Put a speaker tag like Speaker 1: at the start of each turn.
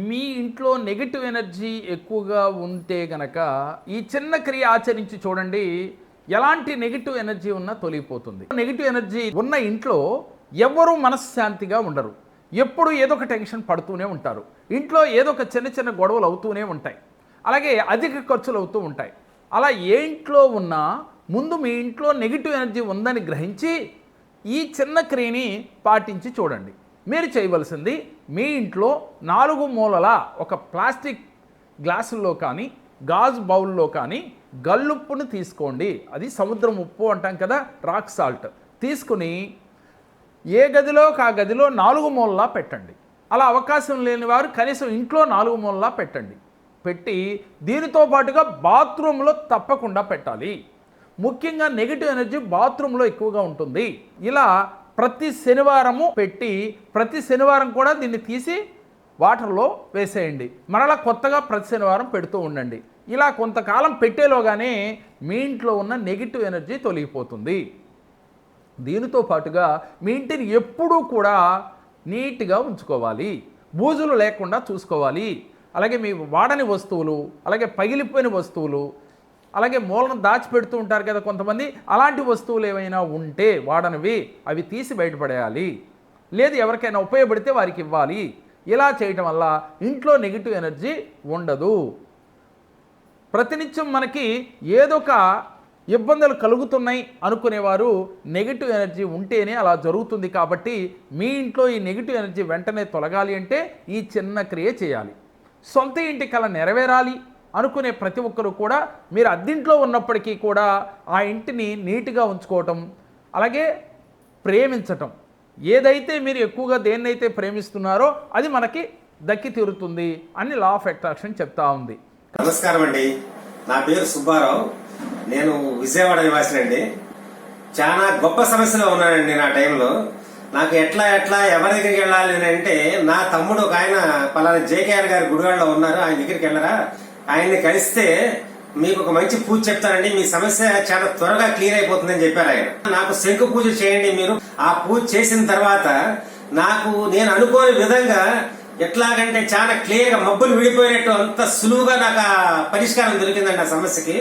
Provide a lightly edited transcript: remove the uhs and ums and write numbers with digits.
Speaker 1: మీ ఇంట్లో negative energy ఎక్కువగా ఉంటే గనక ఈ చిన్న క్రియ ఆచరించి చూడండి. ఎలాంటి నెగెటివ్ ఎనర్జీ ఉన్నా తొలగిపోతుంది. నెగెటివ్ ఎనర్జీ ఉన్న ఇంట్లో ఎవ్వరూ మనశ్శాంతిగా ఉండరు. ఎప్పుడు ఏదో ఒక టెన్షన్ పడుతూనే ఉంటారు. ఇంట్లో ఏదో ఒక చిన్న చిన్న గొడవలు అవుతూనే ఉంటాయి. అలాగే అధిక ఖర్చులు అవుతూ ఉంటాయి. అలా ఏ ఇంట్లో ఉన్నా ముందు మీ ఇంట్లో నెగిటివ్ ఎనర్జీ ఉందని గ్రహించి ఈ చిన్న క్రియని పాటించి చూడండి. మీరు చేయవలసింది మీ ఇంట్లో 4 మూలల ఒక ప్లాస్టిక్ గ్లాసుల్లో కానీ గాజు బౌల్లో కానీ గల్లుప్పును తీసుకోండి. అది సముద్రం ఉప్పు అంటాం కదా, రాక్ సాల్ట్ తీసుకుని ఏ గదిలో ఆ గదిలో 4 మూలలా పెట్టండి. అలా అవకాశం లేని వారు కనీసం ఇంట్లో 4 మూలలా పెట్టండి. పెట్టి దీనితో పాటుగా బాత్రూంలో తప్పకుండా పెట్టాలి. ముఖ్యంగా నెగిటివ్ ఎనర్జీ బాత్రూంలో ఎక్కువగా ఉంటుంది. ఇలా ప్రతి శనివారము పెట్టి ప్రతి శనివారం కూడా దీన్ని తీసి వాటర్లో వేసేయండి. మరలా కొత్తగా ప్రతి శనివారం పెడుతూ ఉండండి. ఇలా కొంతకాలం పెట్టేలోగానే మీ ఇంట్లో ఉన్న నెగిటివ్ ఎనర్జీ తొలగిపోతుంది. దీనితో పాటుగా మీ ఇంటిని ఎప్పుడూ కూడా నీట్గా ఉంచుకోవాలి. బూజులు లేకుండా చూసుకోవాలి. అలాగే మీ వాడని వస్తువులు, అలాగే పగిలిపోయిన వస్తువులు, అలాగే మూలను దాచిపెడుతూ ఉంటారు కదా కొంతమంది, అలాంటి వస్తువులు ఏమైనా ఉంటే వాడనివి అవి తీసి బయటపడేయాలి. లేదు ఎవరికైనా ఉపయోగపడితే వారికి ఇవ్వాలి. ఇలా చేయటం వల్ల ఇంట్లో నెగిటివ్ ఎనర్జీ ఉండదు. ప్రతినిత్యం మనకి ఏదో ఒక ఇబ్బందులు కలుగుతున్నాయి అనుకునేవారు నెగిటివ్ ఎనర్జీ ఉంటేనే అలా జరుగుతుంది. కాబట్టి మీ ఇంట్లో ఈ నెగిటివ్ ఎనర్జీ వెంటనే తొలగాలి అంటే ఈ చిన్న క్రియ చేయాలి. సొంత ఇంటి కల నెరవేరాలి అనుకునే ప్రతి ఒక్కరూ కూడా మీరు అద్దింట్లో ఉన్నప్పటికీ కూడా ఆ ఇంటిని నీట్గా ఉంచుకోవటం, అలాగే ప్రేమించటం, ఏదైతే మీరు ఎక్కువగా దేన్నైతే ప్రేమిస్తున్నారో అది మనకి దక్కి తీరుతుంది అని లా ఆఫ్ అట్రాక్షన్ చెప్తా ఉంది.
Speaker 2: నమస్కారం అండి, నా పేరు సుబ్బారావు. నేను విజయవాడ నివాసినండి. చాలా గొప్ప సమస్యలో ఉన్నానండి. నా టైంలో నాకు ఎట్లా ఎవరి దగ్గరికి వెళ్ళాలి అంటే, నా తమ్ముడు ఒక ఆయన పలానా జేకేఆర్ గారి గుడివాడలో ఉన్నారు, ఆయన దగ్గరికి వెళ్ళరా, ఆయన్ని కలిస్తే మీకు ఒక మంచి పూజ చెప్తానండి, మీ సమస్య చాలా త్వరగా క్లియర్ అయిపోతుందని చెప్పారు ఆయన. నాకు శంకు పూజ చేయండి మీరు. ఆ పూజ చేసిన తర్వాత నాకు నేను అనుకోని విధంగా ఎట్లాగంటే చాలా క్లియర్ గా మబ్బులు విడిపోయినట్టు అంత సులువుగా నాకు ఆ పరిష్కారం దొరికిందండి ఆ సమస్యకి.